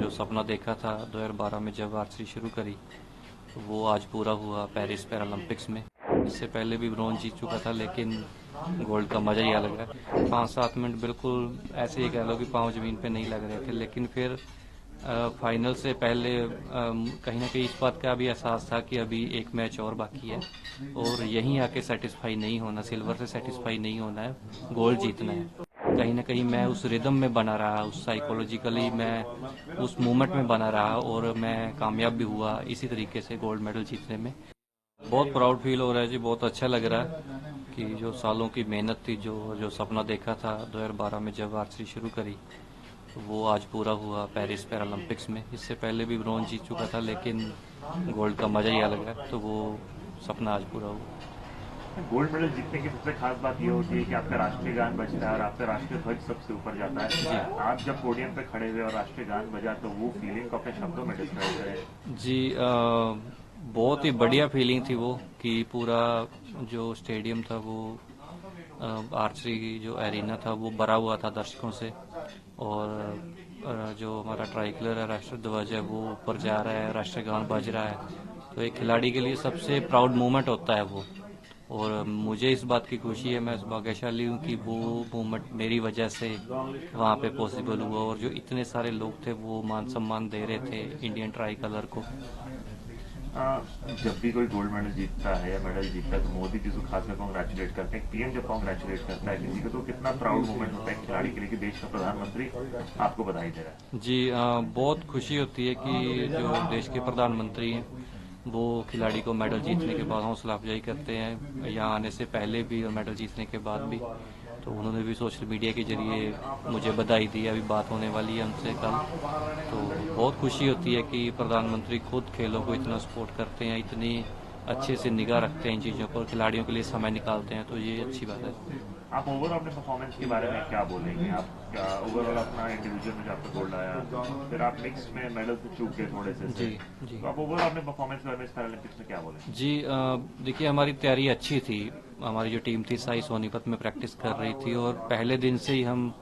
जो सपना देखा था 2012 में जब आर्चरी शुरू करी, वो आज पूरा हुआ पेरिस पैरालंपिक्स में। इससे पहले भी ब्रॉन्ज जीत चुका था, लेकिन गोल्ड का मजा ही अलग है। 5-7 मिनट बिल्कुल ऐसे ही कह लो कि पाँव जमीन पे नहीं लग रहे थे, लेकिन फिर फाइनल से पहले कहीं ना कहीं इस बात का भी एहसास था कि अभी एक मैच और बाकी है और यहीं आके सेटिस्फाई नहीं होना, सिल्वर से सेटिस्फाई नहीं होना है, गोल्ड जीतना है। कहीं ना कहीं मैं उस रिदम में बना रहा, उस साइकोलॉजिकली मैं उस मोमेंट में बना रहा और मैं कामयाब भी हुआ इसी तरीके से गोल्ड मेडल जीतने में। बहुत प्राउड फील हो रहा है जी, बहुत अच्छा लग रहा है कि जो सालों की मेहनत थी, जो जो सपना देखा था 2012 में जब आर्चरी शुरू करी, वो आज पूरा हुआ पेरिस पैरालंपिक्स में। इससे पहले भी ब्रॉन्ज जीत चुका था, लेकिन गोल्ड का मजा ही अलग है, तो वो सपना आज पूरा हुआ। गोल्ड मेडल जीतने की सबसे खास बात यह होती है कि आपका राष्ट्रीय गान बजता है और आपका राष्ट्रीय ध्वज सबसे ऊपर जाता जी है। आप जब पोडियम पे खड़े हुए और राष्ट्रीय गान बजा तो वो फीलिंग को अपने शब्दों में डिस्क्राइब करें। जी, बहुत ही बढ़िया फीलिंग थी वो कि पूरा जो स्टेडियम था वो आर्चरी की जो एरिना था वो भरा हुआ था दर्शकों से, और जो हमारा ट्राइकलर है, राष्ट्रीय ध्वज है, वो ऊपर जा रहा है, राष्ट्रीय गान बज रहा है। तो एक खिलाड़ी के लिए सबसे प्राउड मोमेंट होता है वो, और मुझे इस बात की खुशी है, मैं भाग्यशाली हूँ कि वो मोमेंट मेरी वजह से वहाँ पे पॉसिबल हुआ, और जो इतने सारे लोग थे वो मान सम्मान दे रहे थे इंडियन ट्राई कलर को। जब भी कोई गोल्ड मेडल जीतता है या मेडल जीतता है तो मोदी जी को खासकर कॉन्ग्रेचुलेट करते हैं। पीएम जब कॉन्ग्रेचुलेट करता है किसी को तो कितना प्राउड मोमेंट होता है खिलाड़ी के लिए कि देश का प्रधानमंत्री आपको बधाई दे रहा जी, बहुत खुशी होती है कि जो देश के प्रधानमंत्री हैं वो खिलाड़ी को मेडल जीतने के बाद हौसला अफजाई करते हैं, यहाँ आने से पहले भी और मेडल जीतने के बाद भी। तो उन्होंने भी सोशल मीडिया के जरिए मुझे बधाई दी, अभी बात होने वाली है उनसे कल। तो बहुत खुशी होती है कि प्रधानमंत्री खुद खेलों को इतना सपोर्ट करते हैं, इतनी अच्छे से निगाह रखते हैं इन चीज़ों पर, खिलाड़ियों के लिए समय निकालते हैं, तो ये अच्छी बात है। है। आप ओवरऑल अपने परफॉर्मेंस के बारे में क्या बोलेंगे? आप क्या ओवरऑल अपना इंडिविजुअल में जो आपका गोल्ड आया, फिर आप मिक्स में मेडल से चूक गए थोड़े से जी जी तो आप ओवरऑल अपने परफॉर्मेंस के बारे में इस पैरालंपिक्स में क्या बोलेंगे? जी, देखिए हमारी तैयारी अच्छी थी। हमारी जो टीम थी साई सोनीपत में प्रैक्टिस कर रही थी, और पहले दिन से ही हम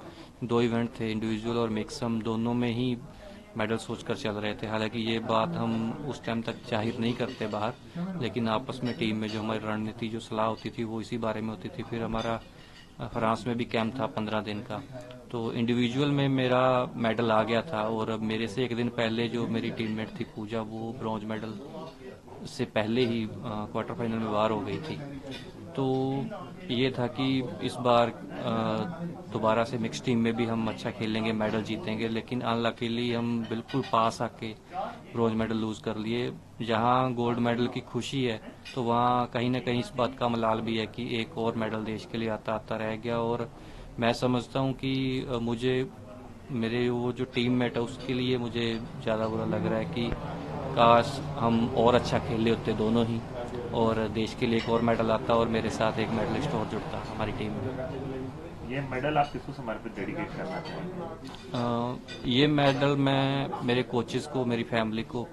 दो इवेंट थे, इंडिविजुअल और मिक्स, हम दोनों में ही मेडल सोच कर चल रहे थे। हालांकि ये बात हम उस टाइम तक जाहिर नहीं करते बाहर, लेकिन आपस में टीम में जो हमारी रणनीति, जो सलाह होती थी वो इसी बारे में होती थी। फिर हमारा फ्रांस में भी कैंप था 15 दिन का, तो इंडिविजुअल में मेरा मेडल आ गया था, और अब मेरे से एक दिन पहले जो मेरी टीममेट थी पूजा, वो ब्रॉन्ज मेडल से पहले ही क्वार्टर फाइनल में बाहर हो गई थी। तो ये था कि इस बार दोबारा से मिक्स टीम में भी हम अच्छा खेलेंगे, मेडल जीतेंगे, लेकिन अनलकीली हम बिल्कुल पास आके ब्रॉन्ज मेडल लूज कर लिए। जहां गोल्ड मेडल की खुशी है, तो वहां कहीं ना कहीं इस बात का मलाल भी है कि एक और मेडल देश के लिए आता आता रह गया। और मैं समझता हूं कि मुझे, मेरे वो जो टीम मेट है उसके लिए मुझे ज़्यादा बुरा लग रहा है कि काश हम और अच्छा खेले होते दोनों ही, और देश के लिए एक और मेडल आता और मेरे साथ एक मेडलिस्ट और जुड़ता हमारी टीम में। ये मेडल आप किसको समर्पित डेडिकेट करना चाहेंगे? ये मेडल मैं मेरे कोचेस को, मेरी फैमिली को,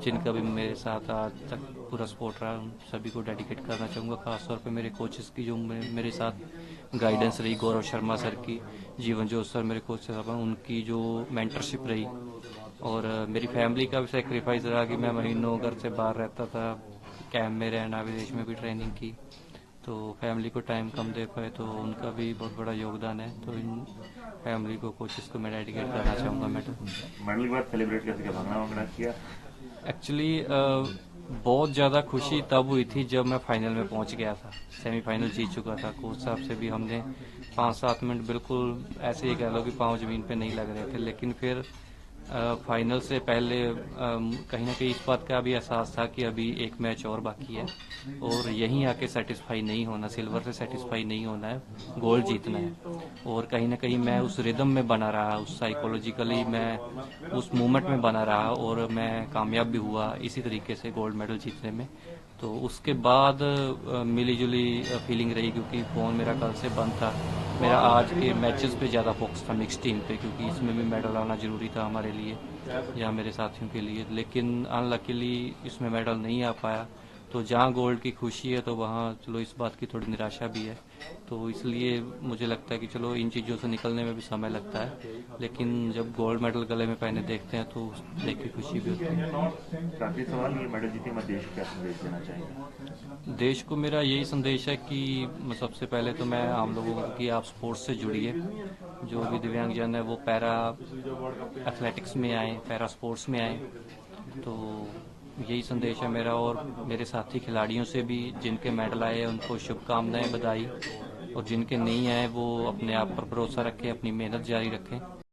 जिनका भी मेरे साथ आज तक पूरा सपोर्ट रहा, उन सभी को डेडिकेट करना चाहूँगा। खासतौर पे मेरे कोचेस की, जो मेरे साथ गाइडेंस रही, गौरव शर्मा सर की, जीवन जोत सर मेरे कोच साहब हैं, उनकी जो मेंटरशिप रही, और मेरी फैमिली का भी सेक्रीफाइस रहा कि मैं महीनों घर से बाहर रहता था, कैंप में रहना, विदेश में भी ट्रेनिंग की, तो फैमिली को टाइम कम दे पाए, तो उनका भी बहुत बड़ा योगदान है। तो इन फैमिली को, कोचेस को मैं डेडिकेट करना चाहूँगा मेडल। मेडल के बाद सेलिब्रेट कैसे किया? भांगड़ा वांगड़ा किया? एक्चुअली बहुत ज़्यादा खुशी तब हुई थी जब मैं फाइनल में पहुंच गया था, सेमीफाइनल जीत चुका था। कोच साहब से भी हमने 5-7 मिनट बिल्कुल ऐसे ही कह लो कि पाँव जमीन पे नहीं लग रहे थे, लेकिन फिर फाइनल से पहले कहीं ना कहीं इस बात का भी एहसास था कि अभी एक मैच और बाकी है और यहीं आके सेटिस्फाई नहीं होना, सिल्वर से सेटिस्फाई नहीं होना है, गोल्ड जीतना है। और कहीं ना कहीं मैं उस रिदम में बना रहा, उस साइकोलॉजिकली मैं उस मोमेंट में बना रहा, और मैं कामयाब भी हुआ इसी तरीके से गोल्ड मेडल जीतने में। तो उसके बाद मिली जुली फीलिंग रही, क्योंकि फ़ोन मेरा कल से बंद था। मेरा आज के मैचेस पे ज़्यादा फोकस था, मिक्स टीम पे, क्योंकि इसमें भी मेडल आना ज़रूरी था हमारे लिए या मेरे साथियों के लिए, लेकिन अनलकीली इसमें मेडल नहीं आ पाया। तो जहाँ गोल्ड की खुशी है तो वहाँ चलो इस बात की थोड़ी निराशा भी है। तो इसलिए मुझे लगता है कि चलो इन चीज़ों से निकलने में भी समय लगता है, लेकिन जब गोल्ड मेडल गले में पहने देखते हैं तो उस देख के खुशी भी होती है। तो आखिरी सवाल, ये मेडल जीते मैं देश को क्या संदेश देना चाहेंगे? देश को मेरा यही संदेश है कि सबसे पहले तो मैं आम लोगों को कि आप स्पोर्ट्स से जुड़िए। जो भी दिव्यांगजन है वो पैरा एथलेटिक्स में आए, पैरा स्पोर्ट्स में आए। तो यही संदेश है मेरा, और मेरे साथी खिलाड़ियों से भी जिनके मेडल आए हैं उनको शुभकामनाएं, बधाई। और जिनके नहीं आए वो अपने आप पर भरोसा रखें, अपनी मेहनत जारी रखें।